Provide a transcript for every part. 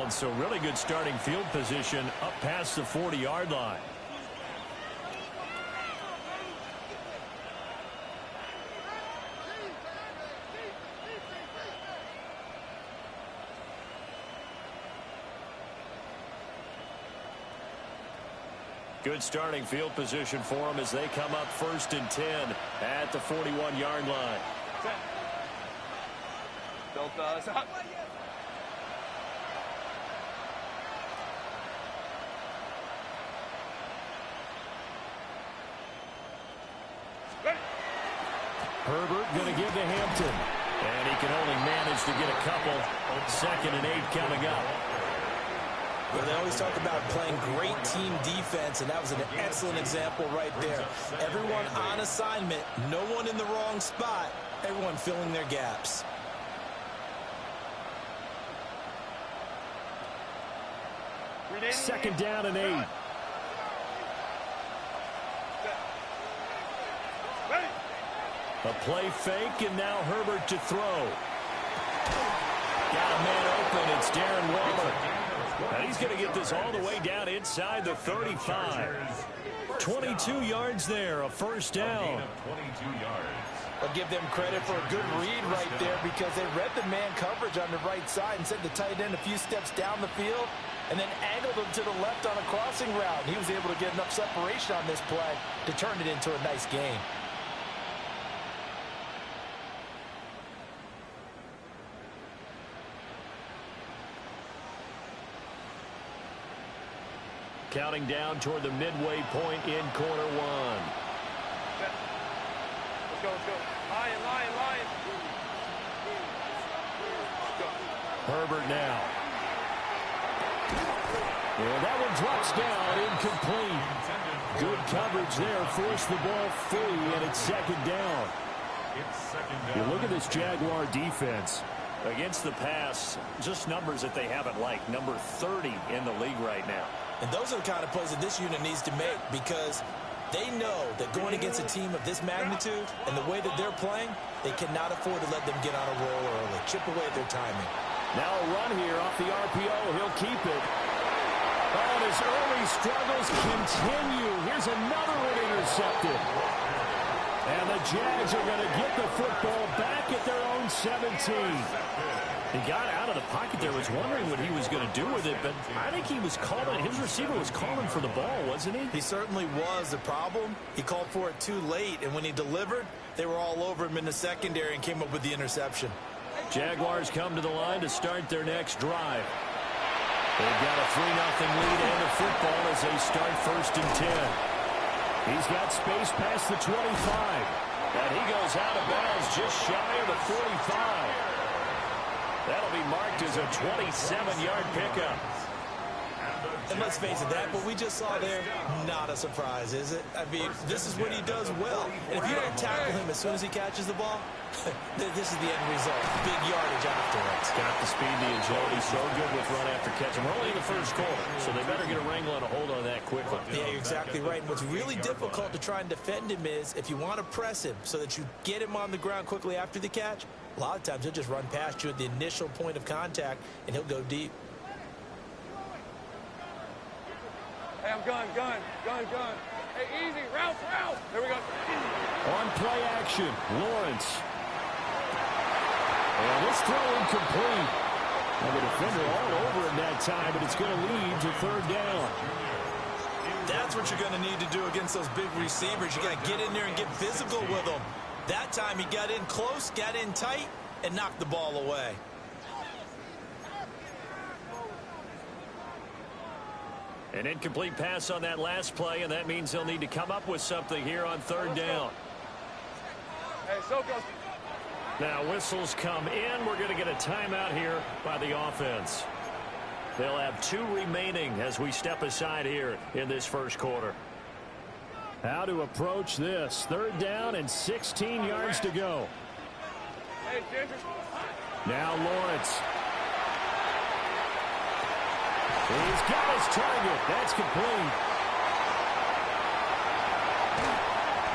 down, so really good starting field position up past the 40-yard line. Good starting field position for them as they come up 1st and 10 at the 41-yard line. Herbert going to give to Hampton. And he can only manage to get a couple. 2nd and 8 coming up. Well, they always talk about playing great team defense, and that was an excellent example right there. Everyone on assignment, no one in the wrong spot, everyone filling their gaps. Second down and 8. A play fake, and now Herbert to throw. Got a man open. It's Darren Waller. And he's going to get this all the way down inside the 35. 22 yards there, a 1st down. I'll give them credit for a good read right there because they read the man coverage on the right side and sent the tight end a few steps down the field and then angled him to the left on a crossing route. And he was able to get enough separation on this play to turn it into a nice gain. Counting down toward the midway point in quarter 1. Let's go. Lion. Herbert now. And that one drops down, incomplete. Good coverage there, forced the ball free, and it's 2nd down. You look at this Jaguar defense. Against the pass, just numbers that they haven't liked. Number 30 in the league right now. And those are the kind of plays that this unit needs to make because they know that going against a team of this magnitude and the way that they're playing, they cannot afford to let them get on a roll early. Chip away at their timing. Now a run here off the RPO. He'll keep it. Oh, and his early struggles continue. Here's another one intercepted. And the Jags are going to get the football back at their own 17. He got out of the pocket there, was wondering what he was going to do with it, but I think he was calling, his receiver was calling for the ball, wasn't he? He certainly was. The problem, he called for it too late, and when he delivered, they were all over him in the secondary and came up with the interception. Jaguars come to the line to start their next drive. They've got a 3-0 lead and the football as they start 1st and 10. He's got space past the 25, and he goes out of bounds just shy of the 45. That'll be marked as a 27-yard pickup. And let's face it, that what we just saw there, not a surprise, is it? I mean, this is what he does well. And if you don't tackle him as soon as he catches the ball, this is the end result. Big yardage afterwards. Got the speed, the agility, so good with run after catch. And we're only in the 1st quarter, so they better get a wrangle and a hold on that quickly. Yeah, you're exactly right. And what's really difficult to try and defend him is if you want to press him so that you get him on the ground quickly after the catch, a lot of times he'll just run past you at the initial point of contact, and he'll go deep. Hey, I'm gun. Hey, easy, route. There we go. On play action, Lawrence. And this throw incomplete. And the defender all over him that time, but it's going to lead to 3rd down. That's what you're going to need to do against those big receivers. You got to get in there and get physical with them. That time he got in close, got in tight, and knocked the ball away. An incomplete pass on that last play, and that means they'll need to come up with something here on 3rd down. Hey, Soko. Now whistles come in. We're going to get a timeout here by the offense. They'll have 2 remaining as we step aside here in this 1st quarter. How to approach this. 3rd down and 16 yards to go. Hey, Ginger. Now Lawrence. He's got his target. That's complete.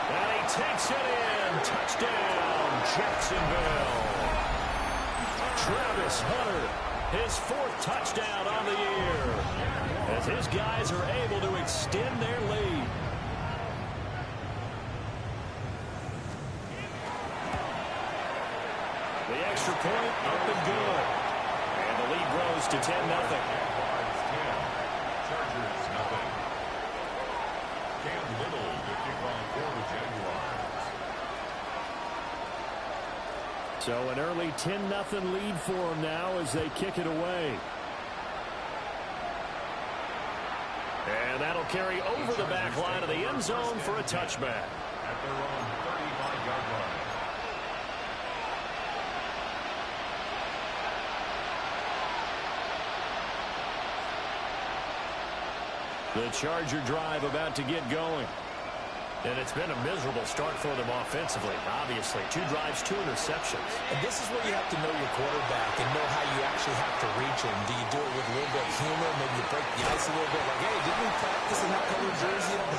And he takes it in. Touchdown, Jacksonville. Travis Hunter His 4th touchdown on the year, as his guys are able to extend their lead. The extra point up and good. And the lead grows to 10-0. Chargers, nothing. Cam Little to kick off for the Jaguars. So an early 10-0 lead for them now as they kick it away. And that'll carry over the back line of the end zone for a touchback. At their own 35-yard line. The Charger drive about to get going. And it's been a miserable start for them offensively, obviously. 2 drives, 2 interceptions. And this is where you have to know your quarterback and know how you actually have to reach him. Do you do it with a little bit of humor? Maybe you break the ice a little bit. Like, hey, didn't we practice in that color jersey on the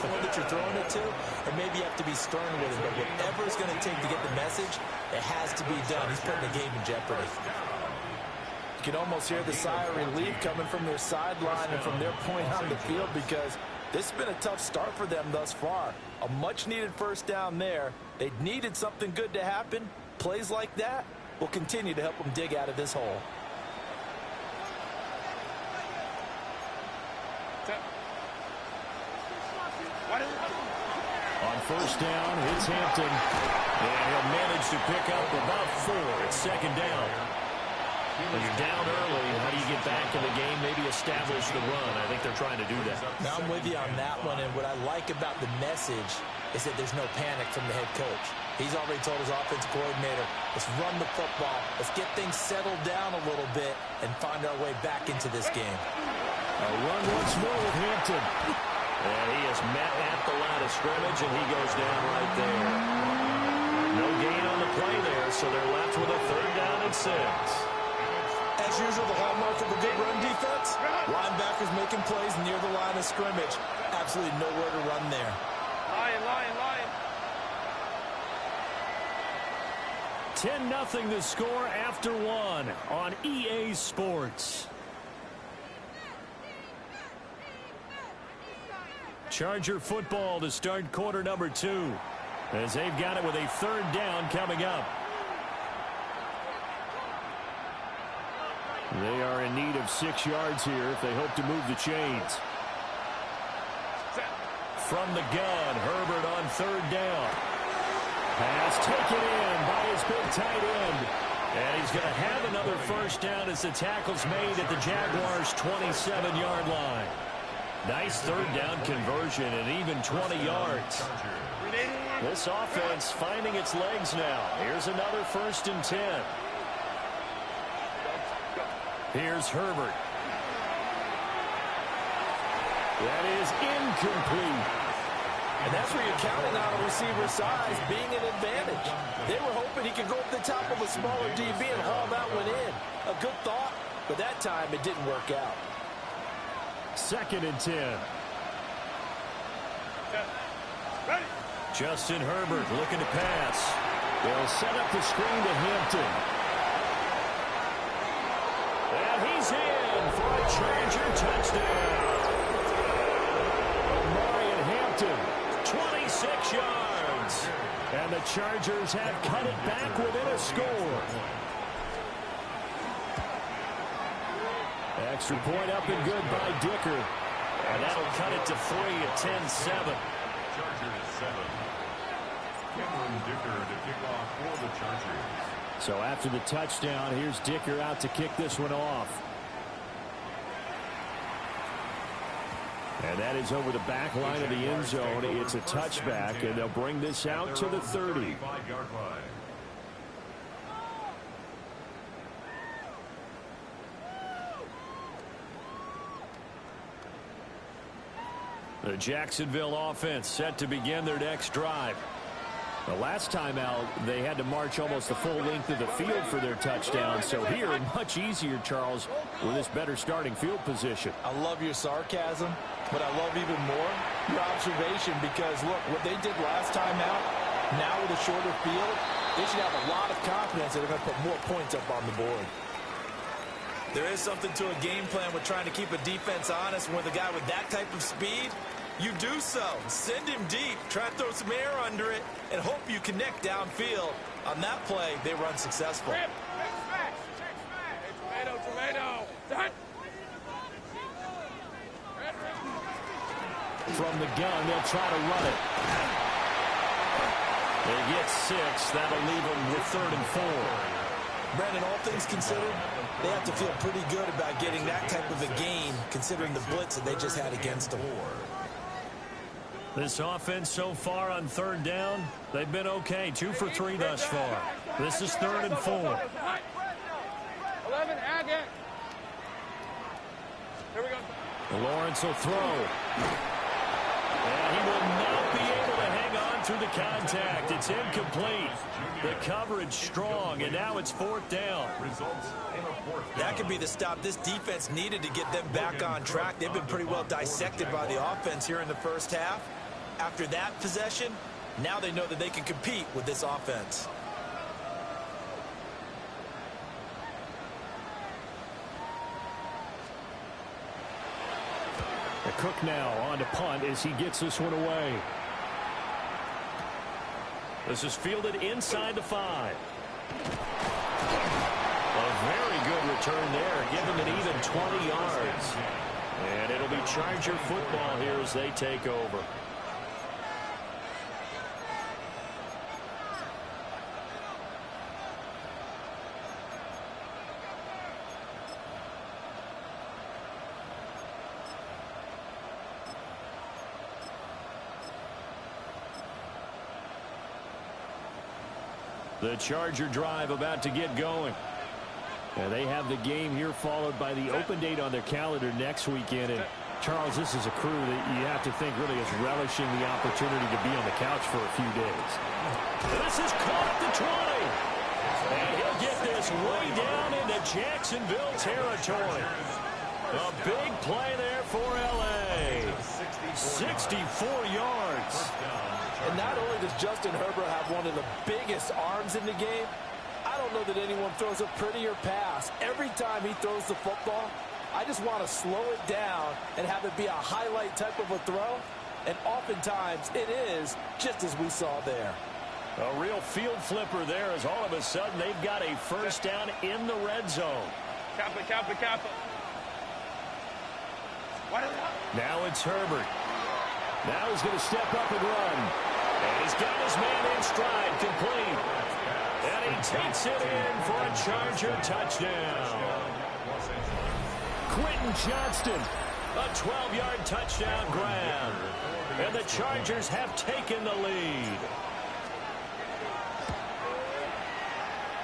one that you're throwing it to? And maybe you have to be stern with it. But whatever it's going to take to get the message, it has to be done. He's putting the game in jeopardy. You can almost hear the sigh of relief coming from their sideline and from their point on the field, because this has been a tough start for them thus far. A much-needed first down there. They needed something good to happen. Plays like that will continue to help them dig out of this hole. On first down, it's Hampton. And he'll manage to pick up about 4. It's 2nd down. When you're down early, how do you get back in the game? Maybe establish the run. I think they're trying to do that. Now, I'm with you on that one, and what I like about the message is that there's no panic from the head coach. He's already told his offensive coordinator, let's run the football, let's get things settled down a little bit and find our way back into this game. A run once more with Hampton. And he is met at the line of scrimmage, and he goes down right there. No gain on the play there, so they're left with a 3rd down and 6. As usual, the hallmark of a good run defense, linebackers making plays near the line of scrimmage. Absolutely nowhere to run there. Lion. 10-0 the score after 1 on EA Sports. Charger football to start quarter number 2, as they've got it with a 3rd down coming up. They are in need of 6 yards here if they hope to move the chains. From the gun, Herbert on 3rd down. Pass taken in by his big tight end. And he's going to have another first down as the tackle's made at the Jaguars' 27-yard line. Nice 3rd down conversion and even 20 yards. This offense finding its legs now. Here's another 1st and 10. Here's Herbert. That is incomplete. And that's where you're counting on a receiver's size being an advantage. They were hoping he could go up the top of a smaller DB and haul that one in. A good thought, but that time it didn't work out. 2nd and 10. Ready. Justin Herbert looking to pass. They'll set up the screen to Hampton. And he's in for a Charger touchdown. Omarion Hampton, 26 yards. And the Chargers have cut it back within a score. Extra point up and good by Dicker. And that'll cut it to 3 at 10-7. Chargers 7. Cameron Dicker to kick off for the Chargers. So after the touchdown, here's Dicker out to kick this one off. And that is over the back line of the end zone. It's a touchback, and they'll bring this out to the 30. 35-yard line. The Jacksonville offense set to begin their next drive. The last time out, they had to march almost the full length of the field for their touchdown. So here, much easier, Charles, with this better starting field position. I love your sarcasm, but I love even more your observation, because, look, what they did last time out, now with a shorter field, they should have a lot of confidence that they're going to put more points up on the board. There is something to a game plan with trying to keep a defense honest. When with a guy with that type of speed, you do so. Send him deep, try to throw some air under it, and hope you connect downfield. On that play, they were unsuccessful. Tomato. From the gun, they'll try to run it. They get 6. That'll leave them with 3rd and 4. Brandon, all things considered, they have to feel pretty good about getting that type of a gain, considering the blitz that they just had against them. This offense so far on 3rd down, they've been okay. 2 for 3 thus far. This is 3rd and 4. 11, Agate. Here we go. Lawrence will throw. And he will not be able to hang on through the contact. It's incomplete. The coverage strong, and now it's 4th down. That could be the stop this defense needed to get them back on track. They've been pretty well dissected by the offense here in the first half. After that possession, now they know that they can compete with this offense. Cook now on to punt as he gets this one away. This is fielded inside the 5. A very good return there. Give him an even 20 yards. And it'll be Charger football here as they take over. The Charger drive about to get going. And they have the game here followed by the open date on their calendar next weekend. And Charles, this is a crew that you have to think really is relishing the opportunity to be on the couch for a few days. This is caught at the 20. And he'll get this way down into Jacksonville territory. A big play there for L.A. 64 yards. And not only does Justin Herbert have one of the biggest arms in the game, I don't know that anyone throws a prettier pass. Every time he throws the football, I just want to slow it down and have it be a highlight type of a throw. And oftentimes it is, just as we saw there. A real field flipper there as all of a sudden they've got a 1st down in the red zone. Kappa. Now it's Herbert. Now he's going to step up and run. And he's got his man in stride, complete. And he takes it in for a Charger touchdown. Quentin Johnston, a 12-yard touchdown grab. And the Chargers have taken the lead.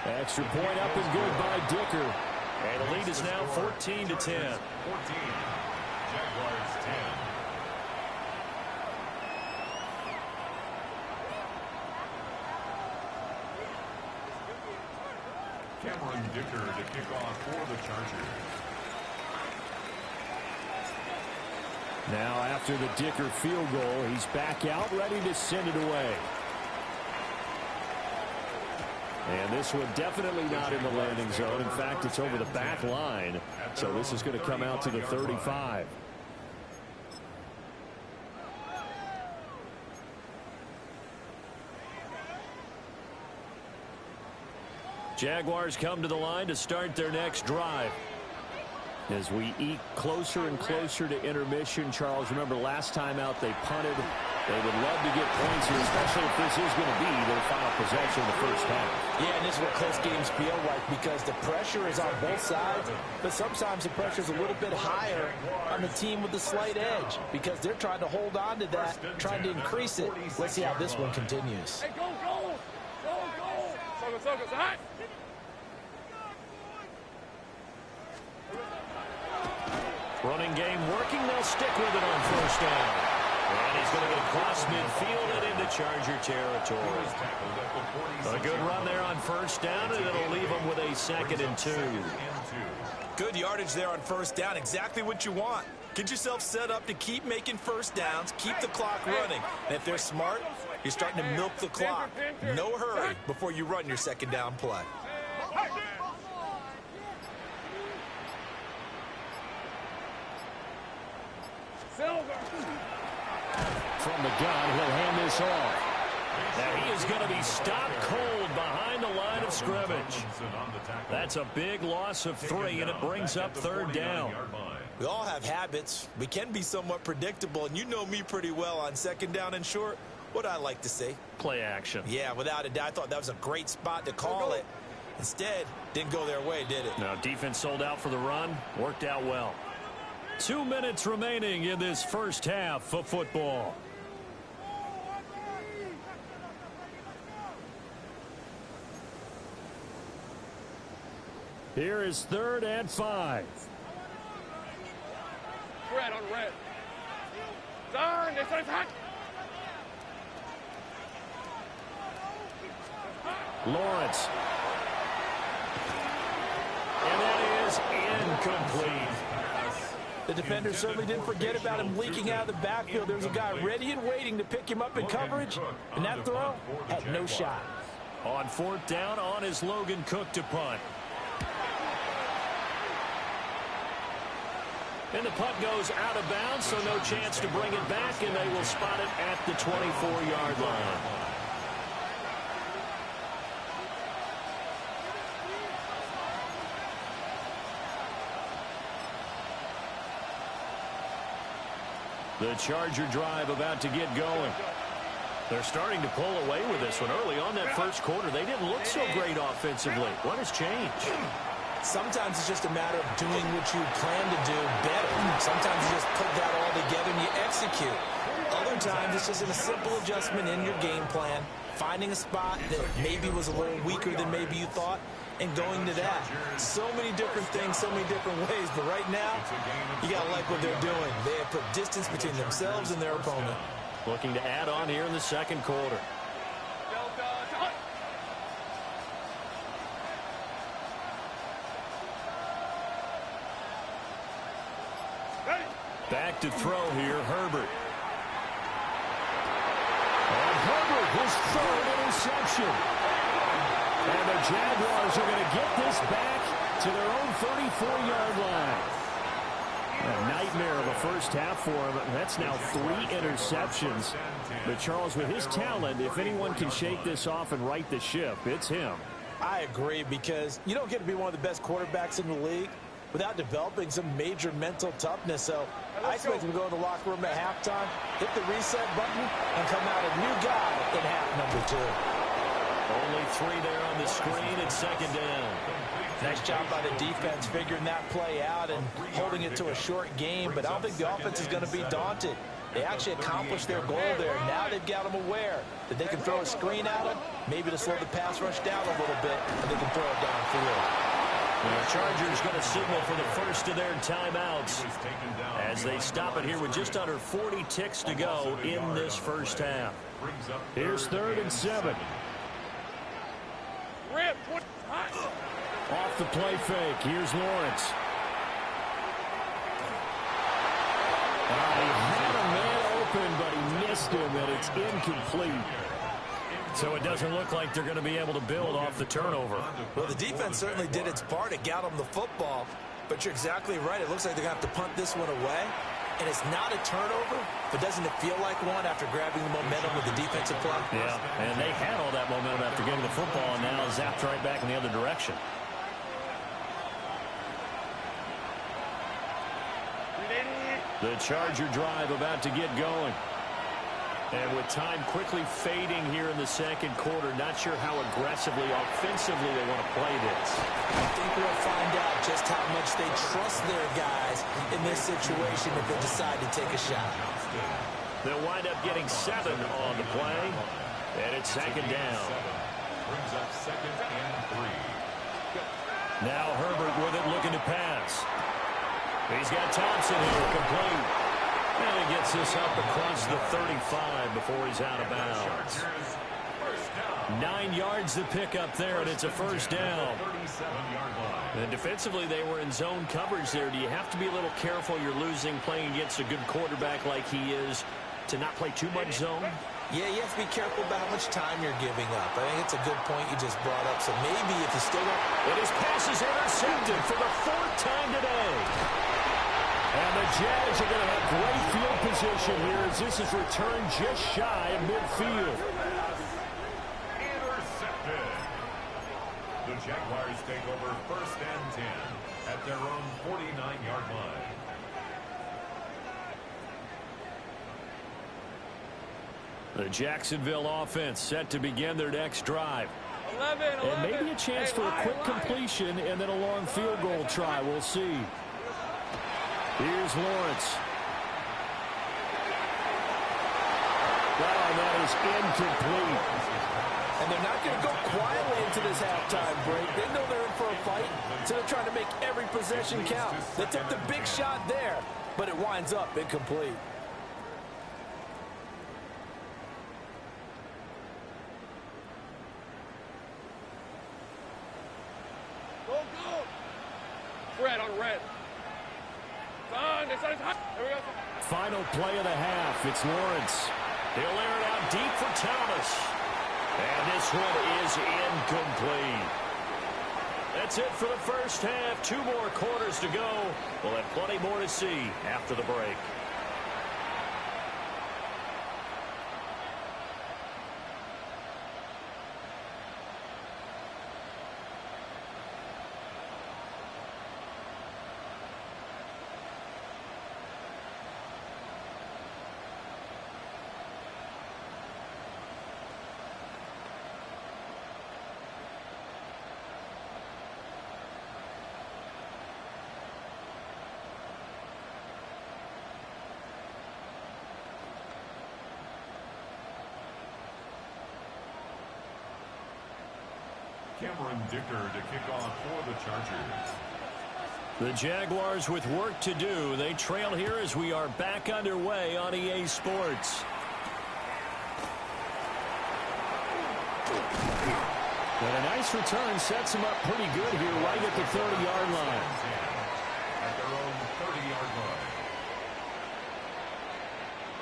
Extra point up and good by Dicker. And the lead is now 14-10. 14. Jaguars 10. Cameron Dicker to kick off for the Chargers. Now after the Dicker field goal, he's back out ready to send it away. And this one definitely not in the landing zone. In fact, it's over the back line. So this is going to come out to the 35. Jaguars come to the line to start their next drive. As we eke closer and closer to intermission, Charles, remember last time out they punted. They would love to get points here, especially if this is going to be their final possession in the first half. Yeah, and this is what close games feel like because the pressure is on both sides, but sometimes the pressure is a little bit higher on the team with the slight edge because they're trying to hold on to that, trying to increase it. Let's see how this one continues. Hey, go! Soccer, hot! Running game working. They'll stick with it on 1st down. And he's going to get across midfield and into Charger territory. A good run there on 1st down, and it'll leave him with a 2nd and 2. Good yardage there on 1st down. Exactly what you want. Get yourself set up to keep making 1st downs, keep the clock running. And if they're smart, you're starting to milk the clock. No hurry before you run your 2nd down play. From the gun, he'll hand this off. Now he is going to be stopped cold behind the line of scrimmage. That's a big loss of 3, and it brings up third down. We all have habits. We can be somewhat predictable, and you know me pretty well on second down and short. What I like to say? Play action. Yeah, without a doubt. I thought that was a great spot to call it. Instead, didn't go their way, did it? Now, defense sold out for the run. Worked out well. 2 minutes remaining in this first half of football. Here is 3rd and 5. Red on red. Turn, this is hot. Lawrence. And that is incomplete. The defender certainly didn't forget about him leaking out of the backfield. There was a guy ready and waiting to pick him up in coverage, and that throw had no shot. On 4th down, on is Logan Cook to punt. And the punt goes out of bounds, so no chance to bring it back, and they will spot it at the 24-yard line. The Charger drive about to get going. They're starting to pull away with this one. Early on that first quarter, they didn't look so great offensively. What has changed? Sometimes it's just a matter of doing what you plan to do better. Sometimes you just put that all together and you execute. Other times it's just a simple adjustment in your game plan, finding a spot that maybe was a little weaker than maybe you thought, and going to that. So many different things, so many different ways, but right now, you got to like what they're doing. They have put distance between themselves and their opponent. Looking to add on here in the second quarter. Back to throw here, Herbert. And Herbert, his 3rd interception. And the Jaguars are going to get this back to their own 34-yard line. A nightmare of a first half for him. That's now 3 interceptions. But Charles, with his talent, if anyone can shake this off and right the ship, it's him. I agree, because you don't get to be one of the best quarterbacks in the league without developing some major mental toughness. So I expect him to go in the locker room at halftime, hit the reset button, and come out a new guy in half number 2. Only 3 there on the screen at second down. Nice job by the defense figuring that play out and holding it to a short game, but I don't think the offense is going to be daunted. They actually accomplished their goal there. Now they've got them aware that they can throw a screen at them, maybe to slow the pass rush down a little bit, and they can throw it downfield. The Chargers going to signal for the first of their timeouts as they stop it here with just under 40 ticks to go in this first half. Here's 3rd and 7. Off the play fake. Here's Lawrence. He had a man open, but he missed him, and it's incomplete. So it doesn't look like they're going to be able to build off the turnover. Well, the defense certainly did its part. It got them the football. But you're exactly right. It looks like they're going to have to punt this one away. And it's not a turnover, but doesn't it feel like one after grabbing the momentum with the defensive play? Yeah, and they had all that momentum after getting the football, and now zapped right back in the other direction. The Charger drive about to get going. And with time quickly fading here in the second quarter, not sure how aggressively, offensively they want to play this. I think we'll find out just how much they trust their guys in this situation if they decide to take a shot. They'll wind up getting 7 on the play, and it's second down. Brings up 2nd and 3. Now Herbert with it, looking to pass. He's got Thompson here, complete. And he gets this up across the 35 before he's out of bounds. 9 yards to pick up there, and it's a first down. And defensively, they were in zone coverage there. Do you have to be a little careful? You're losing playing against a good quarterback like he is to not play too much zone? Yeah, you have to be careful about how much time you're giving up. I think it's a good point you just brought up. So maybe if you still don't... And his pass is intercepted for the 4th time today. And the Jags are going to have great field position here as this is returned just shy of midfield. Intercepted. The Jaguars take over 1st and 10 at their own 49-yard line. The Jacksonville offense set to begin their next drive. 11. And maybe a chance for a quick completion and then a long field goal try. We'll see. Here's Lawrence. Wow, that is incomplete. And they're not going to go quietly into this halftime break. They know they're in for a fight, so they're trying to make every possession count. They took the big shot there, but it winds up incomplete. Red on red. There we go. Final play of the half. It's Lawrence. He'll air it out deep for Thomas. And this one is incomplete. That's it for the first half. 2 more quarters to go. We'll have plenty more to see after the break. Cameron Dicker to kick off for the Chargers. The Jaguars with work to do. They trail here as we are back underway on EA Sports. But a nice return sets them up pretty good here right at the 30-yard line. At their own 30-yard line.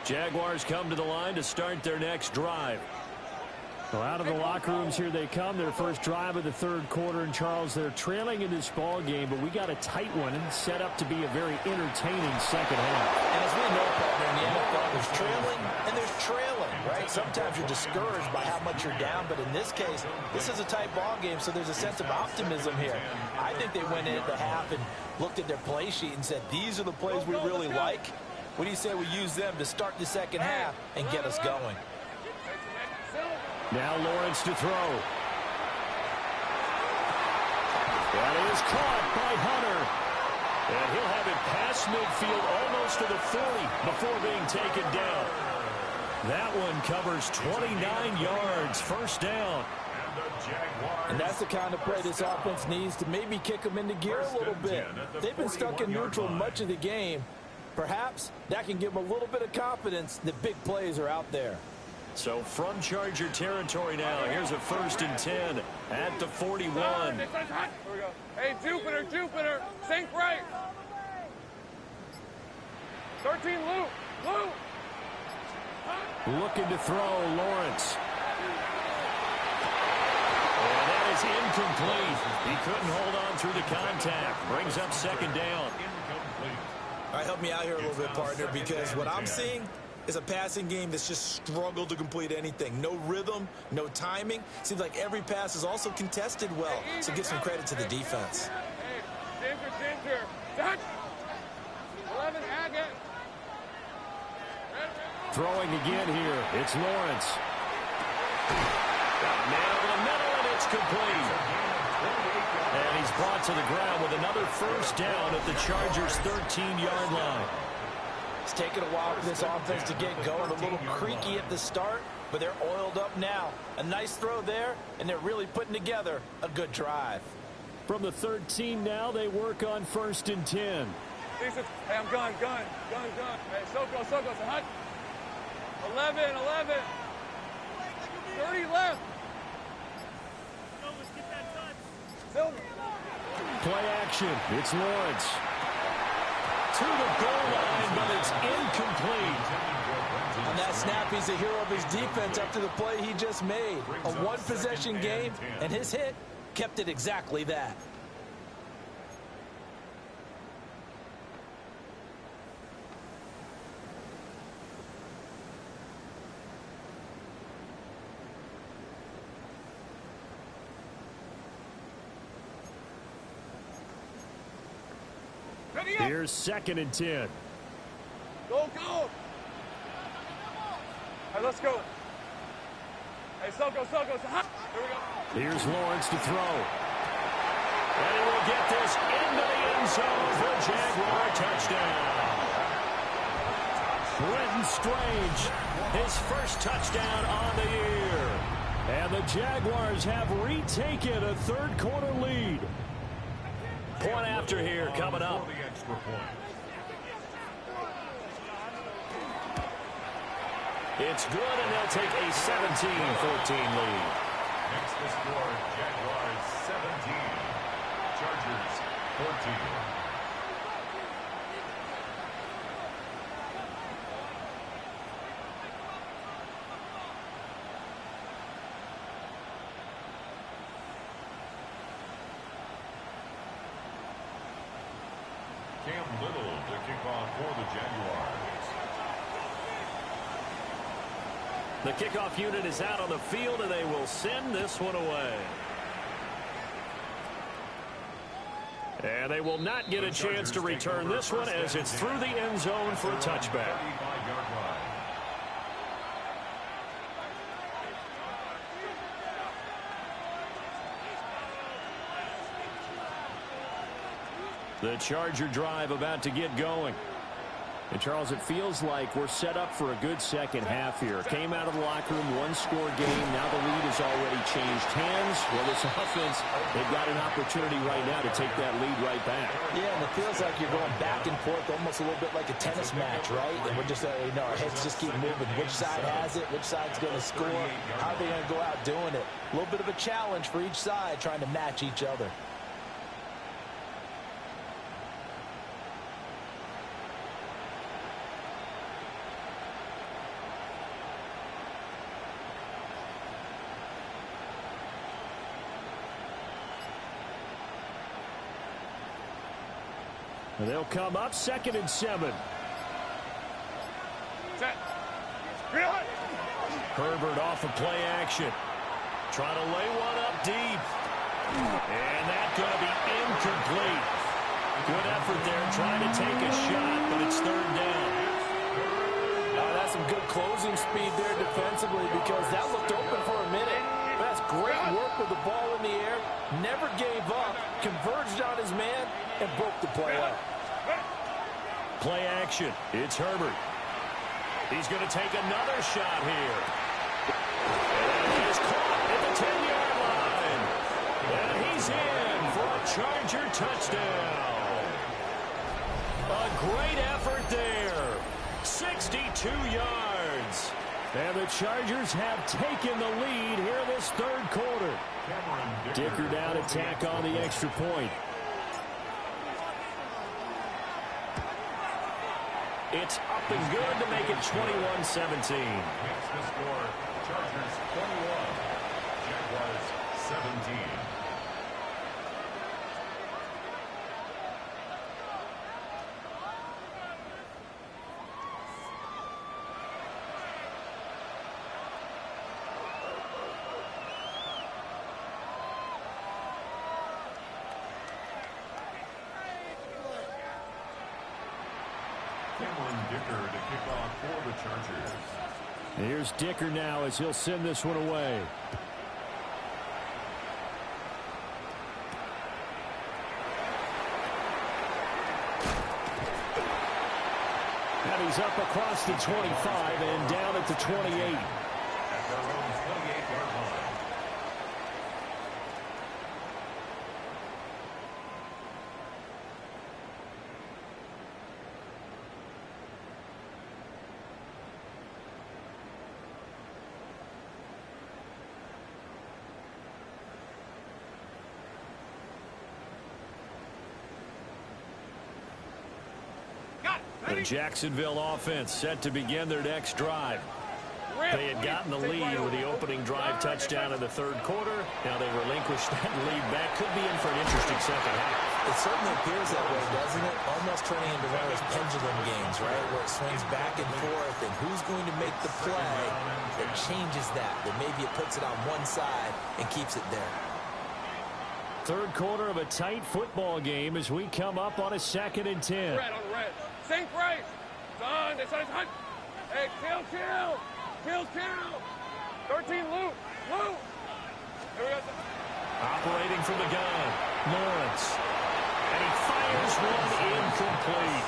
Jaguars come to the line to start their next drive. Well, out of the locker rooms here they come. Their first drive of the third quarter. And, Charles, they're trailing in this ball game, but we got a tight one and set up to be a very entertaining second half. And as we know, partner, in the NFL, there's trailing and there's trailing, right? Sometimes you're discouraged by how much you're down, but in this case, this is a tight ball game, so there's a sense of optimism here. I think they went in at the half and looked at their play sheet and said, these are the plays we really like. What do you say we use them to start the second half and get us going? Now Lawrence to throw. That is caught by Hunter. And he'll have it past midfield almost to the 40 before being taken down. That one covers 29 yards. First down. And that's the kind of play this offense needs to maybe kick them into gear a little bit. They've been stuck in neutral much of the game. Perhaps that can give them a little bit of confidence that big plays are out there. So from Charger territory now, here's a 1st and 10 at the 41. Here we go. Hey, Jupiter, sink right. 13, Lou. Looking to throw, Lawrence. And that is incomplete. He couldn't hold on through the contact. Brings up second down. All right, help me out here a little bit, partner, because what I'm seeing is a passing game that's just struggled to complete anything. No rhythm, no timing. Seems like every pass is also contested well, so give some credit to the defense. Hey, Ginger. Touch. 11, Haggett. Throwing again here. It's Lawrence. Got nailed in the middle, and it's complete. And he's brought to the ground with another first down at the Chargers' 13-yard line. It's taken a while for this offense to get going. A little creaky at the start, but they're oiled up now. A nice throw there, and they're really putting together a good drive. From the 13 now, they work on 1st and 10. Hey, I'm gun. Hey, Soko, hot. 11. 30 left. Play action. It's Lawrence. To the goal line, but it's incomplete. On that snap, he's a hero of his defense after the play he just made. A one-possession game, and his hit kept it exactly that. Here's 2nd and 10. Go, go. Hey, let's go. Hey, Soko. Here we go. Here's Lawrence to throw. And he will get this into the end zone for a Jaguar touchdown. Brenton Strange, his first touchdown on the year. And the Jaguars have retaken a third-quarter lead. Point after here coming up. It's good, and they'll take a 17-14 lead. Makes the score Jaguars 17, Chargers 14. Cam Little to kick off for the Jaguars. The kickoff unit is out on the field, and they will send this one away. And they will not get a chance to return this one as it's through the end zone for a touchback. The Charger drive about to get going. And, Charles, it feels like we're set up for a good second half here. Came out of the locker room, one-score game. Now the lead has already changed hands. Well, this offense, they've got an opportunity right now to take that lead right back. Yeah, and it feels like you're going back and forth almost a little bit like a tennis match, right? And we're just, our heads just keep moving. Which side has it? Which side's going to score? How are they going to go out doing it? A little bit of a challenge for each side trying to match each other. And they'll come up 2nd and 7. Set. Herbert off of play action. Trying to lay one up deep. And that's going to be incomplete. Good effort there trying to take a shot, but it's 3rd down. That's some good closing speed there defensively because that looked open for a minute. That's great work with the ball in the air. Never gave up. Converged on his man and broke the play up. Play action. It's Herbert. He's going to take another shot here. And he is caught at the 10-yard line. And he's in for a Charger touchdown. A great effort there. 62 yards. And the Chargers have taken the lead here this 3rd quarter. Dicker down attack on the extra point. It's up and good to make it 21-17. Makes the score Chargers 21, Jaguars 17. Dicker to kick off for the Chargers. Here's Dicker now as he'll send this one away. And he's up across the 25 and down at the 28. At their own 28-yard line. The Jacksonville offense set to begin their next drive. They had gotten the lead with the opening drive touchdown in the 3rd quarter. Now they relinquished that lead back. Could be in for an interesting second half. It certainly appears that way, doesn't it? Almost turning into one of those pendulum games, right? Where it swings back and forth, and who's going to make the play that changes that? That maybe it puts it on one side and keeps it there. third quarter of a tight football game as we come up on a 2nd and 10. Red on the red. Sink right. Son, this is hunt. Hey, kill. 13, loot. Here we go. Operating from the gun, Lawrence. And he fires one incomplete.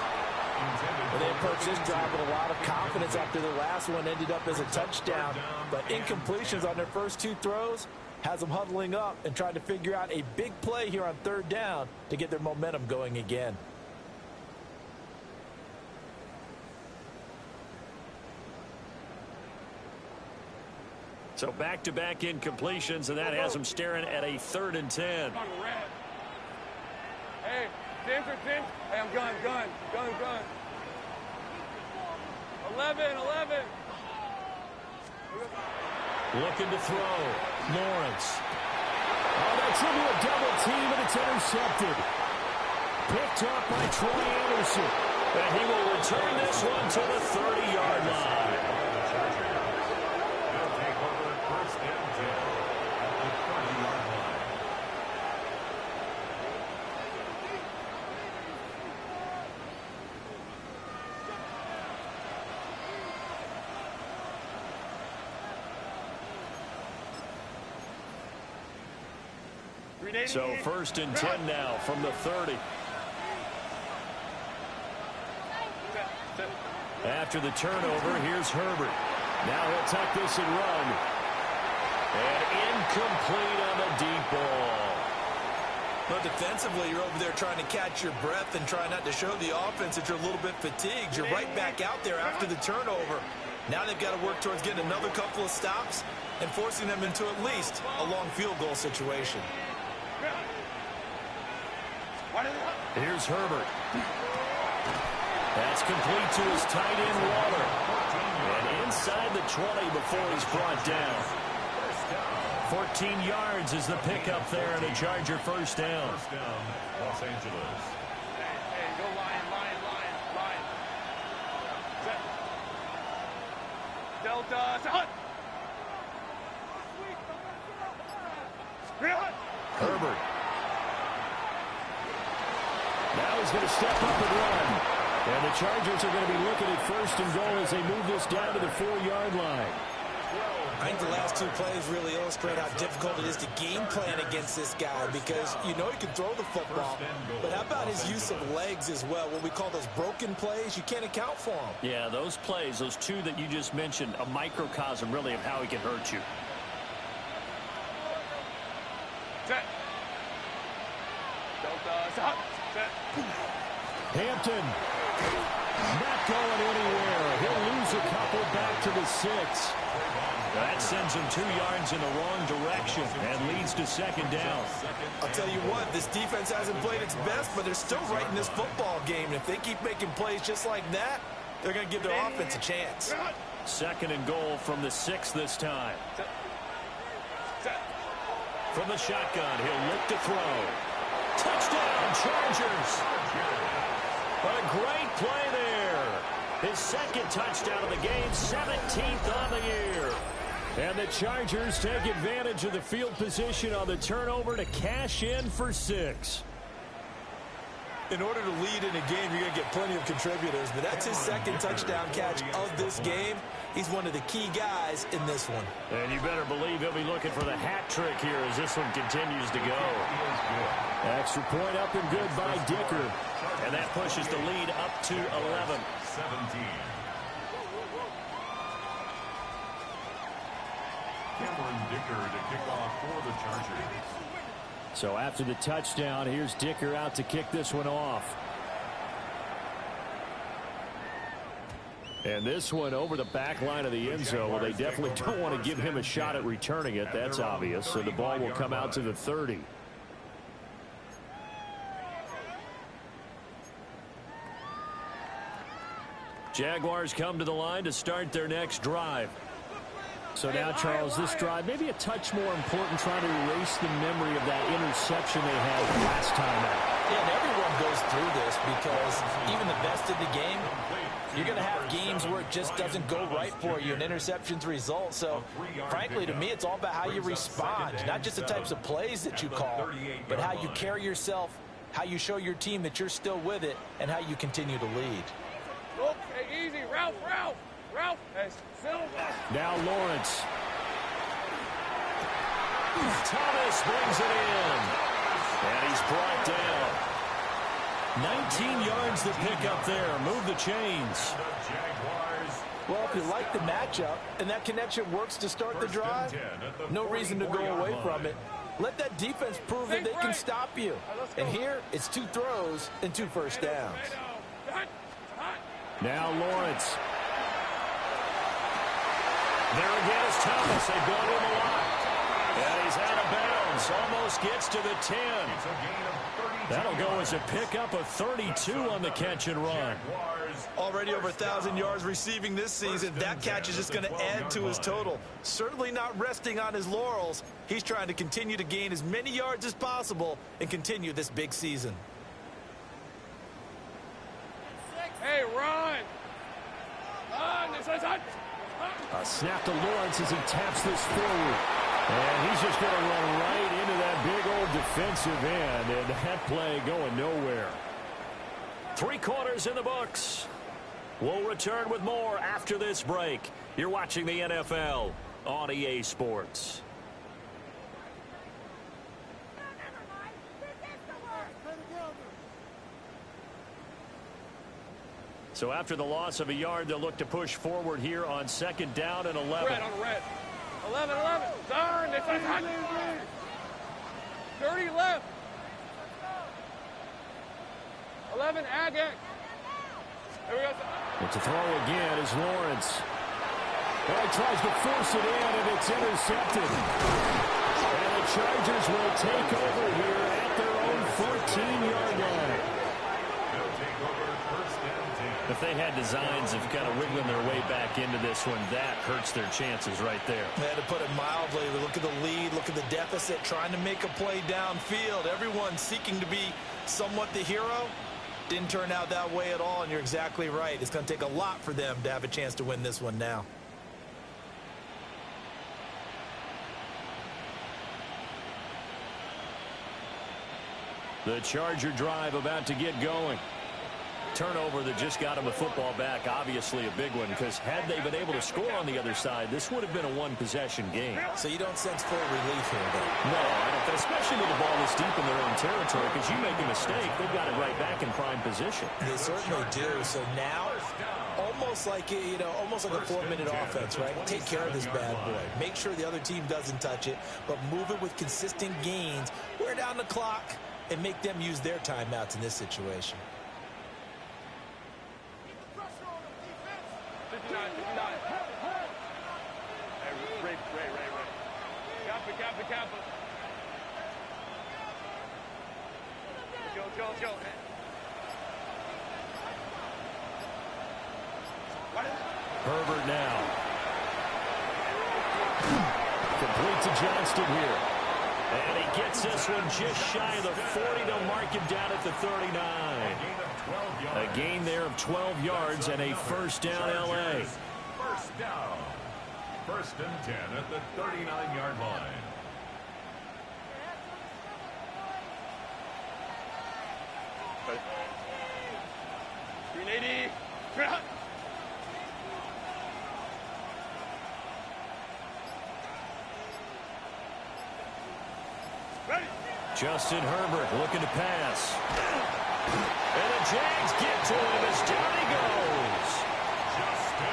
Well, they approached this drive with a lot of confidence after the last one ended up as a touchdown. But incompletions on their first 2 throws has them huddling up and trying to figure out a big play here on 3rd down to get their momentum going again. So back-to-back incompletions, and that has them staring at a 3rd and 10. Hey, James. Hey, I'm gun. 11. Looking to throw. Lawrence. Oh, that's into a double team, and it's intercepted. Picked up by Troy Anderson. And he will return this one to the 30-yard line. They'll take over 1st and 10 at the 30-yard line. So 1st and 10 now from the 30. After the turnover, here's Herbert. Now he'll tuck this and run. And incomplete on the deep ball. But defensively, you're over there trying to catch your breath and try not to show the offense that you're a little bit fatigued. You're right back out there after the turnover. Now they've got to work towards getting another couple of stops and forcing them into at least a long field goal situation. Here's Herbert. That's complete to his tight end, Waller. And inside the 20 before he's brought down. 14 yards is the pickup there, and a Charger 1st down. First down, Los Angeles. Hey, go line. Set. Delta, hunt. Herbert. Now he's going to step up and run. And the Chargers are going to be looking at 1st and goal as they move this down to the 4-yard line. I think the last 2 plays really illustrate how difficult it is to game plan against this guy because you know he can throw the football, but how about his use of legs as well? What we call those broken plays, you can't account for them. Yeah, those plays, those 2 that you just mentioned, a microcosm really of how he can hurt you. Set. Delta, hut. Set. Hampton. Not going anywhere. He'll lose a couple back to the 6. That sends him 2 yards in the wrong direction and leads to 2nd down. I'll tell you what, this defense hasn't played its best, but they're still right in this football game. And if they keep making plays just like that, they're going to give their offense a chance. 2nd and goal from the 6 this time. From the shotgun, he'll look to throw. Touchdown, Chargers! A great play there. His 2nd touchdown of the game, 17th on the year. And the Chargers take advantage of the field position on the turnover to cash in for 6. In order to lead in a game, you're going to get plenty of contributors, but that's his 2nd touchdown catch of this game. He's one of the key guys in this one. And you better believe he'll be looking for the hat trick here as this one continues to go. Extra point up and good by Dicker. And that pushes the lead up to 11. 17. Cameron Dicker to kick off for the Chargers. So after the touchdown, here's Dicker out to kick this one off. And this one over the back line of the end zone. Well, they definitely don't want to give him a shot at returning it. That's obvious. So the ball will come out to the 30. Jaguars come to the line to start their next drive. So now, Charles, this drive maybe a touch more important, trying to erase the memory of that interception they had last time out. Yeah, and everyone goes through this because even the best in the game, you're going to have games where it just doesn't go right for you and interceptions result. So, frankly, to me, it's all about how you respond, not just the types of plays that you call, but how you carry yourself, how you show your team that you're still with it, and how you continue to lead. Okay, easy. Ralph. Hey, Silva. Now Lawrence. Thomas brings it in. And he's brought down. 19 yards to pick up there. Move the chains. Well, if you like the matchup and that connection works to start the drive, no reason to go away from it. Let that defense prove that they can stop you. And here, it's 2 throws and 2 first downs. Now Lawrence. There again is Thomas. They build him a lot. And he's out of bounds. Almost gets to the 10. That'll go as a pickup of 32 on the catch and run. Already over 1,000 yards receiving this season. That catch is just going to add to his total. Certainly not resting on his laurels. He's trying to continue to gain as many yards as possible and continue this big season. Hey, run. A snap to Lawrence as he taps this forward. And he's just going to run right into that big old defensive end. And that play going nowhere. 3 quarters in the books. We'll return with more after this break. You're watching the NFL on EA Sports. So after the loss of a yard, they'll look to push forward here on 2nd down and 11. Red on red. 11. Darn, it's a hot. 30 left. 11, Agate. There we go. But to throw again is Lawrence. Well, he tries to force it in, and it's intercepted. And the Chargers will take over here at their own 14-yard line. If they had designs of kind of wiggling their way back into this one, that hurts their chances right there. Yeah, to put it mildly, look at the lead, look at the deficit, trying to make a play downfield. Everyone seeking to be somewhat the hero. Didn't turn out that way at all, and you're exactly right. It's going to take a lot for them to have a chance to win this one now. The Charger drive about to get going. Turnover that just got him the football back, obviously a big one, because had they been able to score on the other side, this would have been a one-possession game. So you don't sense full relief here, though? No, I don't think, especially with the ball this deep in their own territory, because you make a mistake, they've got it right back in prime position. They certainly do. So now, almost like a 4-minute offense, right? Take care of this bad boy. Make sure the other team doesn't touch it, but move it with consistent gains, wear down the clock, and make them use their timeouts in this situation. 59. Hey, Ray. Kappa. Let's go. Herbert now. Complete to Johnston here. And he gets this one just shy of the 40 to mark him down at the 39. A gain there of 12 yards and a first down, L.A. First down. 1st and 10 at the 39-yard line. $380. Ready. Justin Herbert looking to pass. And the Jags get to him as down he goes.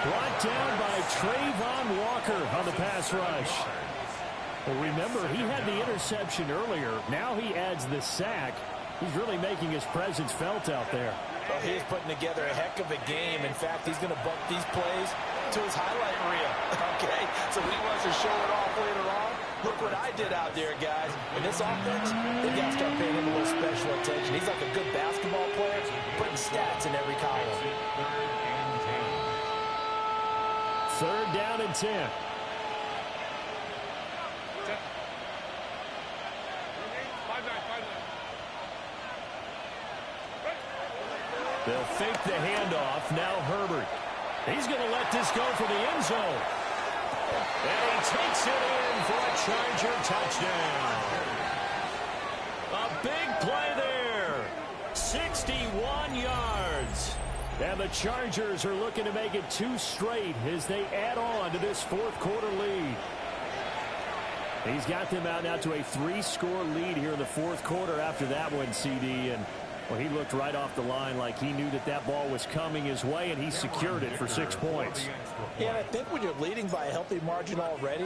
Brought down by Trayvon Walker on the pass rush. Well, remember, he had the interception earlier. Now he adds the sack. He's really making his presence felt out there. Well, he's putting together a heck of a game. In fact, he's going to bump these plays to his highlight reel. Okay, so he wants to show it off later on. Look what I did out there, guys. In this offense, they got to start paying him a little special attention. He's like a good basketball player, putting stats in every column. 3rd down and 10. They'll fake the handoff. Now Herbert. He's going to let this go for the end zone. And he takes it in for a Charger touchdown. A big play there. 61 yards. And the Chargers are looking to make it 2 straight as they add on to this fourth-quarter lead. He's got them out now to a 3-score lead here in the fourth quarter after that one, CD. And, well, he looked right off the line like he knew that that ball was coming his way, and he secured it for 6 points. Yeah, I think when you're leading by a healthy margin already,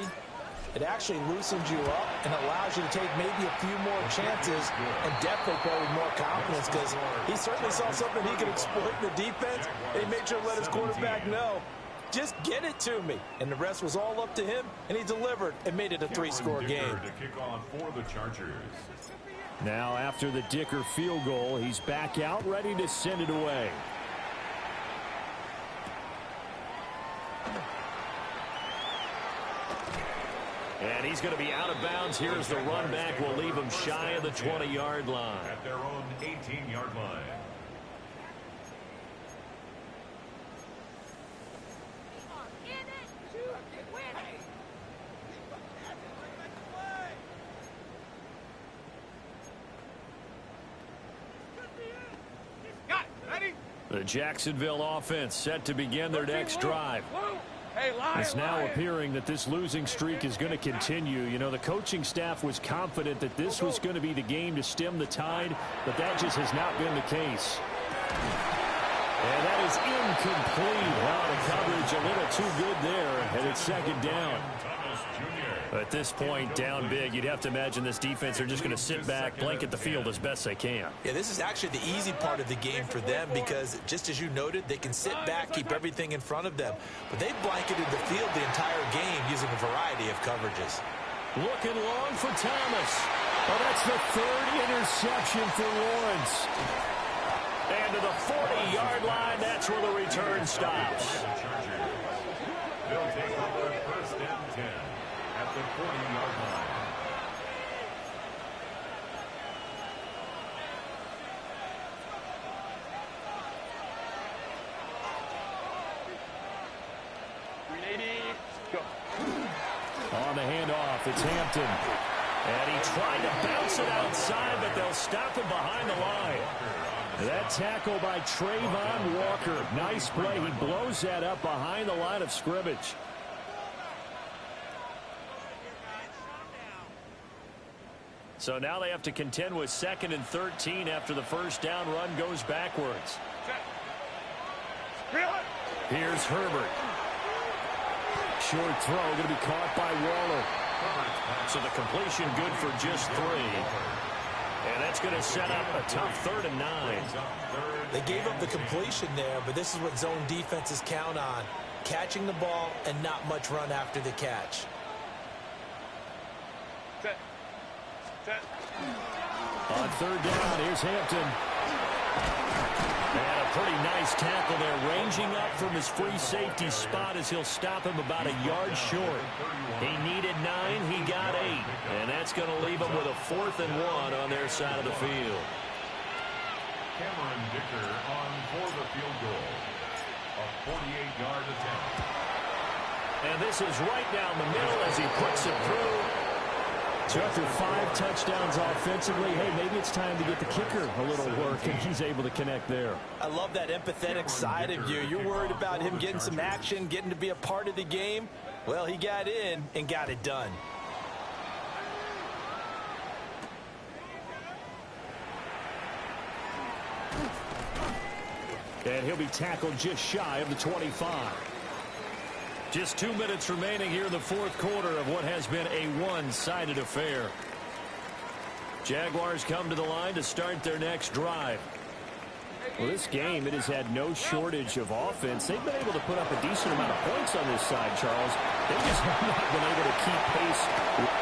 it actually loosens you up and allows you to take maybe a few more chances and definitely play with more confidence, because he certainly saw something he could exploit in the defense. And he made sure to let his quarterback know, just get it to me. And the rest was all up to him, and he delivered and made it a 3-score game. To kick off for the Chargers. Now, after the Dicker field goal, he's back out, ready to send it away. And he's going to be out of bounds. Here's the run back. Will leave him shy of the 20-yard line. At their own 18-yard line. The Jacksonville offense set to begin their next drive. It's now appearing that this losing streak is going to continue. You know, the coaching staff was confident that this was going to be the game to stem the tide, but that just has not been the case. And that is incomplete. Wow, the coverage a little too good there, and it's second down. At this point, down big, you'd have to imagine this defense are just going to sit back, blanket the field as best they can. Yeah, this is actually the easy part of the game for them, because just as you noted, they can sit back, keep everything in front of them. But they blanketed the field the entire game using a variety of coverages. Looking long for Thomas. Oh, that's the 3rd interception for Lawrence. And to the 40-yard line, that's where the return stops. They'll take over first and 10 at the 40-yard line. On the handoff, it's Hampton. And he tried to bounce it outside, but they'll stop him behind the line. That tackle by Trayvon Walker. Nice play. He blows that up behind the line of scrimmage. So now they have to contend with 2nd and 13 after the first down run goes backwards. Here's Herbert. Short throw going to be caught by Waller. So the completion good for just 3. And that's going to set up a tough 3rd and 9. They gave up the completion there, but this is what zone defenses count on. Catching the ball and not much run after the catch. On 3rd down, here's Hampton. And a pretty nice tackle there, ranging up from his free safety spot as he'll stop him about a yard short. He needed 9, he got 8. And that's going to leave him with a 4th and 1 on their side of the field. Cameron Dicker on for the field goal. A 48-yard attempt. And this is right down the middle as he puts it through. So after 5 touchdowns offensively, hey, maybe it's time to get the kicker a little work, and he's able to connect there. I love that empathetic side of you. You're worried about him getting some action, getting to be a part of the game. Well, he got in and got it done. And he'll be tackled just shy of the 25. Just 2 minutes remaining here in the fourth quarter of what has been a one-sided affair. Jaguars come to the line to start their next drive. Well, this game, it has had no shortage of offense. They've been able to put up a decent amount of points on this side, Charles. They just have not been able to keep pace.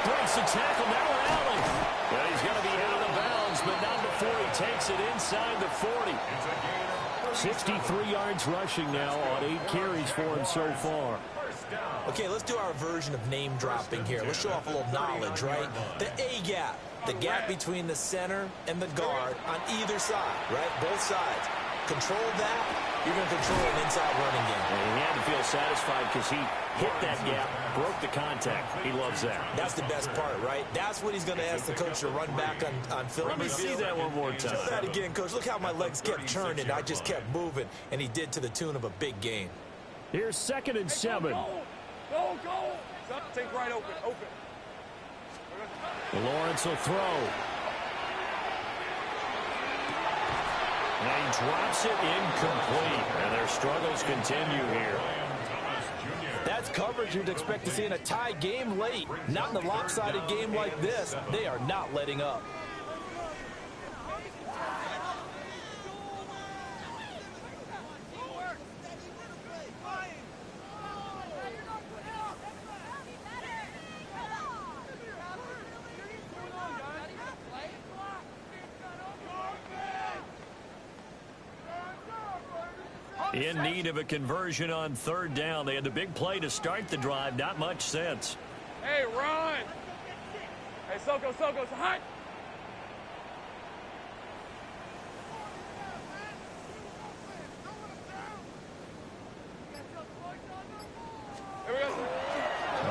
Breaks the tackle, now Allen. Well, he's going to be out of bounds, but not before he takes it inside the 40. 63 yards rushing now on 8 carries for him so far. Okay, let's do our version of name dropping here. Let's show off a little knowledge, right? The A-gap, the gap between the center and the guard on either side, right? Both sides. control that, you're going to control an inside running game. And he had to feel satisfied because he hit that gap, broke the contact. He loves that. That's the best part, right? That's what he's going to ask the coach to run back on film. Let me see that one more time. Show that again, Coach. Look how my legs kept turning. I just kept moving, and he did to the tune of a big gain. Here's 2nd and 7. Go. Take right open. Lawrence will throw. And he drops it incomplete. And their struggles continue here. That's coverage you'd expect to see in a tie game late. Not in a lopsided game like this. They are not letting up. In need of a conversion on 3rd down. They had the big play to start the drive. Not much sense. Hey, run. Hey, Soko, hot. Here we go.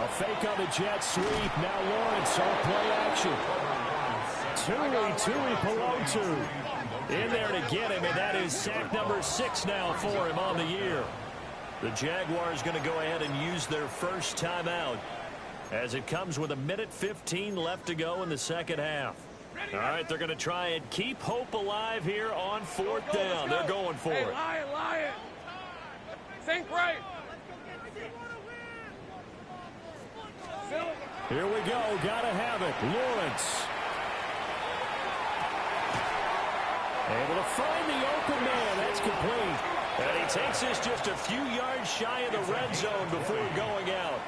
A fake on the jet sweep. Now Lawrence on play action. Tui Pelotu in there to get him, and that is sack number 6 now for him on the year. The Jaguars going to go ahead and use their first timeout as it comes with 1:15 left to go in the second half. All right, they're going to try and keep hope alive here on 4th down. They're going for it. Lion. Think right. Here we go. Got to have it. Lawrence. Able to find the open man. That's complete. And he takes this just a few yards shy of the red zone before going out.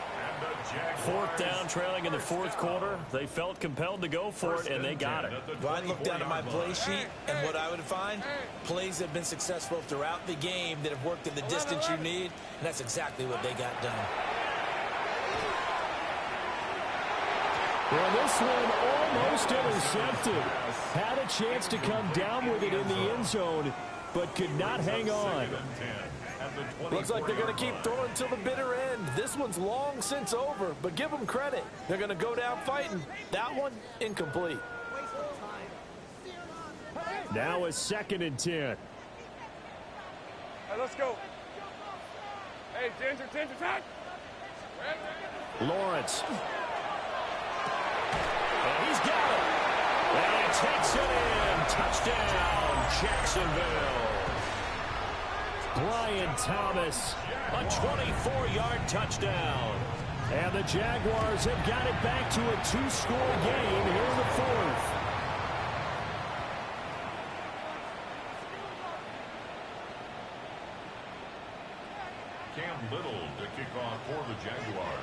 4th down, trailing in the 4th quarter. They felt compelled to go for it, and they got it. Well, I'd look down at my play sheet, and what I would find, plays that have been successful throughout the game that have worked in the distance you need, and that's exactly what they got done. Well, this one almost intercepted. Had a chance to come down with it in the end zone, but could not hang on. Looks like they're going to keep throwing till the bitter end. This one's long since over, but give them credit. They're going to go down fighting. That one, incomplete. Now a 2nd and 10. Hey, let's go. Hey, Ginger, tack. Lawrence. And he's got it. And he takes it in. Touchdown, Jacksonville. Brian Thomas, a 24-yard touchdown. And the Jaguars have got it back to a 2-score game here in the 4th. Cam Little to kick off for the Jaguars.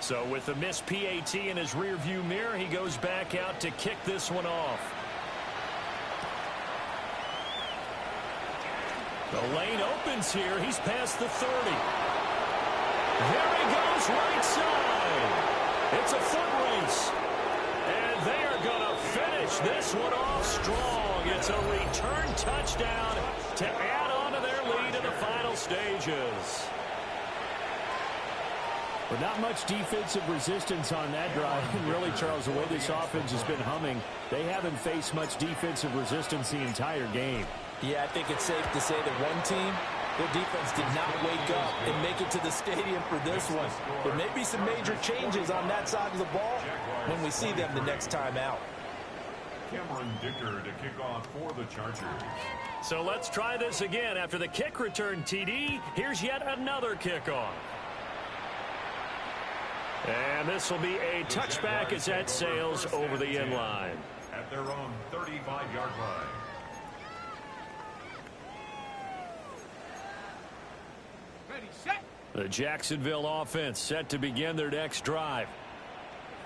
So with the missed PAT in his rearview mirror, he goes back out to kick this one off. The lane opens here. He's past the 30. There he goes, right side. It's a foot race. And they are going to finish this one off strong. It's a return touchdown to add on to their lead in the final stages. But not much defensive resistance on that drive. And really, Charles, the way this offense has been humming, they haven't faced much defensive resistance the entire game. Yeah, I think it's safe to say that one team, their defense did not wake up and make it to the stadium for this one. There may be some major changes on that side of the ball when we see them the next time out. Cameron Dicker to kick off for the Chargers. So let's try this again. After the kick return TD, here's yet another kickoff. And this will be a touchback as that sails over the end line. At their own 35-yard line. Ready, set. The Jacksonville offense set to begin their next drive.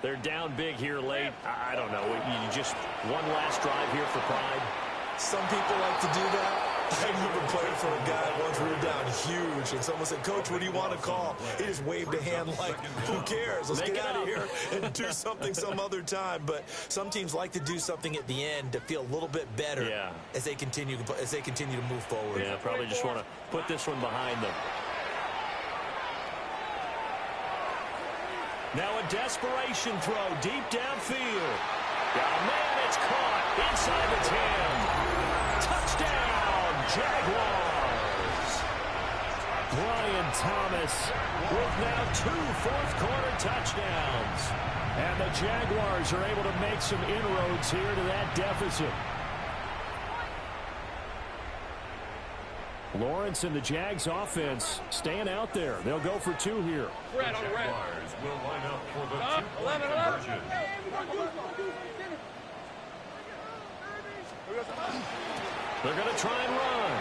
They're down big here late. I don't know. You just one last drive here for pride. Some people like to do that. I remember playing for a guy once we were down huge, motion. Someone said, Coach, what do you want to call? He just waved a hand like, who cares? Let's get out of here and do something some other time. But some teams like to do something at the end to feel a little bit better as they continue to move forward. Yeah, probably just want to put this one behind them. Now a desperation throw deep downfield. Oh, man, it's caught inside the 10. Touchdown, Jaguars. Brian Thomas with now 2 fourth-quarter touchdowns. And the Jaguars are able to make some inroads here to that deficit. Lawrence and the Jags offense staying out there. They'll go for 2 here. Red on red. Will line up for the 2-point conversion. They're going to try and run.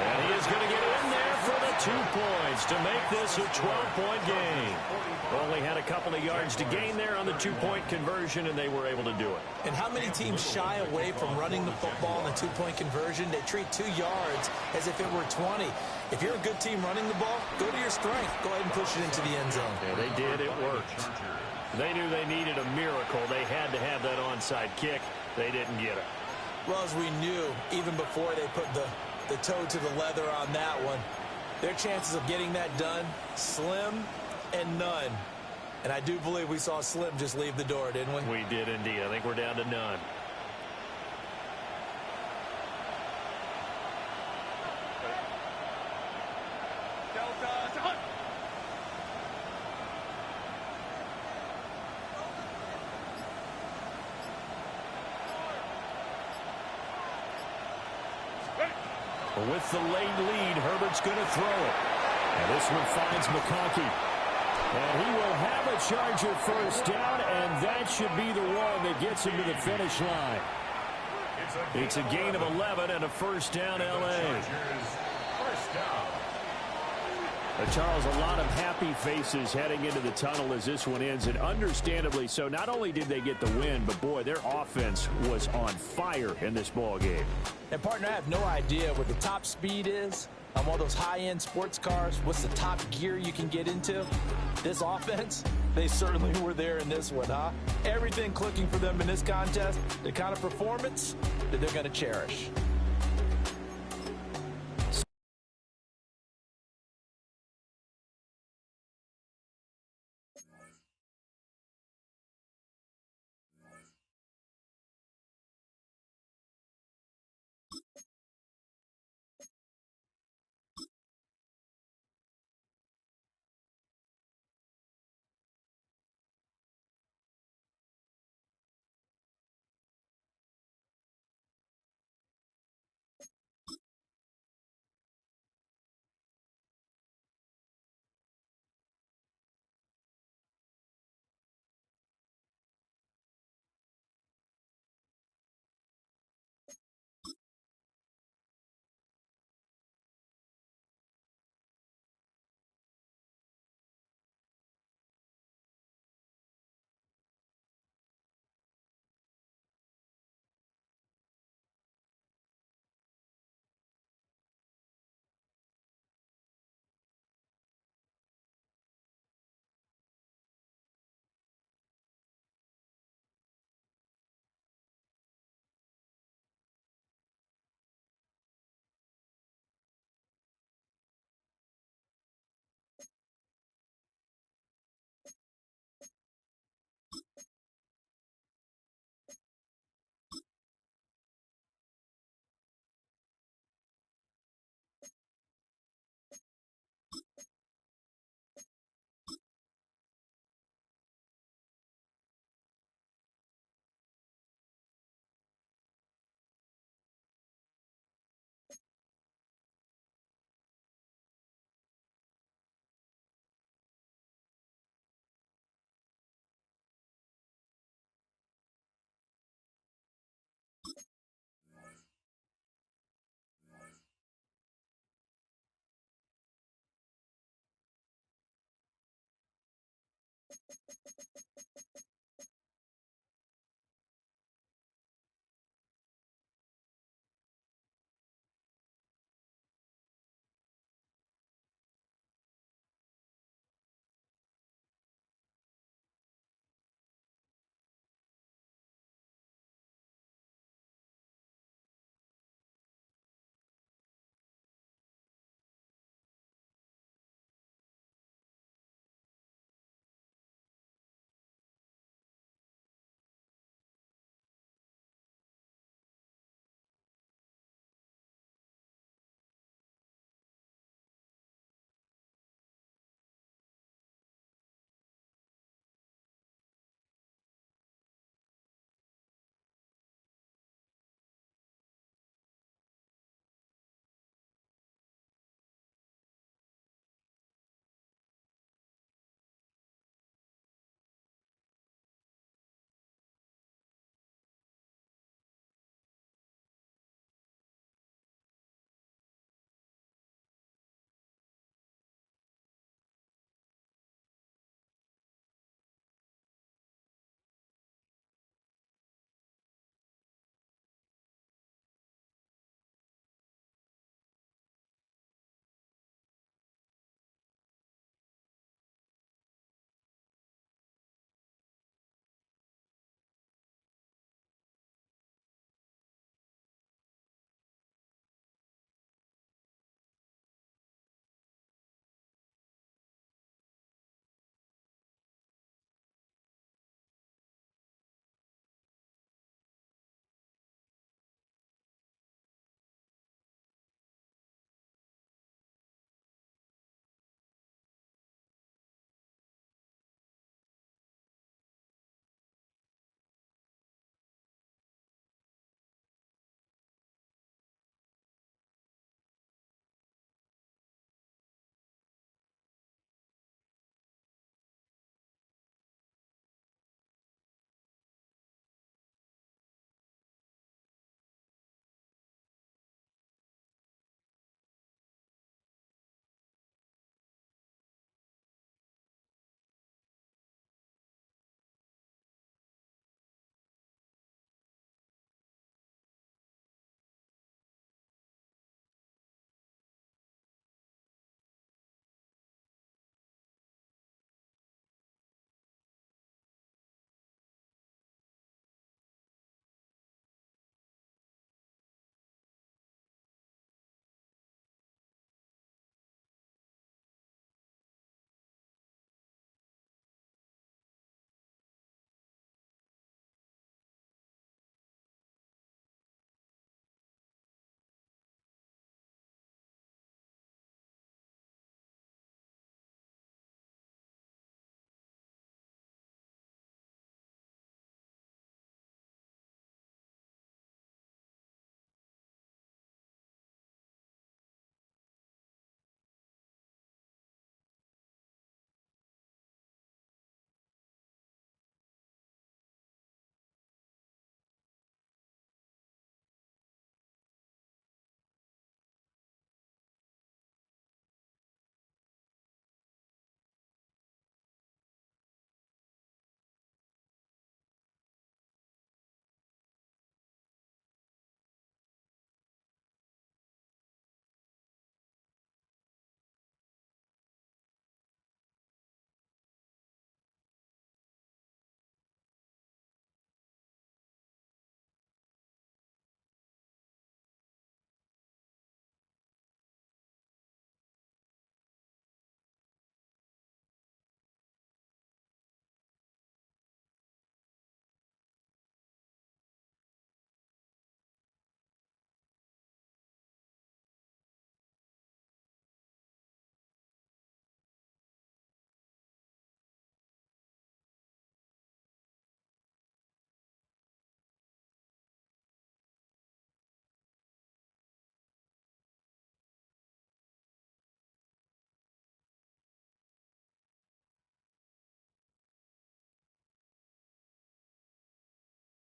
And he is going to get in there for the 2 points to make this a 12-point game. Only had a couple of yards to gain there on the 2-point conversion, and they were able to do it. And how many teams shy away from running the football in the 2-point conversion? They treat 2 yards as if it were 20. If you're a good team running the ball, go to your strength. Go ahead and push it into the end zone. Yeah, they did. It worked. They knew they needed a miracle. They had to have that onside kick. They didn't get it. Well, as we knew, even before they put the toe to the leather on that one, their chances of getting that done, slim and none. And I do believe we saw Slim just leave the door, didn't we? We did indeed. I think we're down to none. With the late lead, Herbert's going to throw it. And this one finds McConkey. And he will have a Charger first down, and that should be the one that gets him to the finish line. It's a gain of 11 and a first down, L.A. Charles, a lot of happy faces heading into the tunnel as this one ends, and understandably so. Not only did they get the win, but, boy, their offense was on fire in this ball game. And, partner, I have no idea what the top speed is on one of those high-end sports cars. What's the top gear you can get into? This offense, they certainly were there in this one, huh? Everything clicking for them in this contest, the kind of performance that they're going to cherish.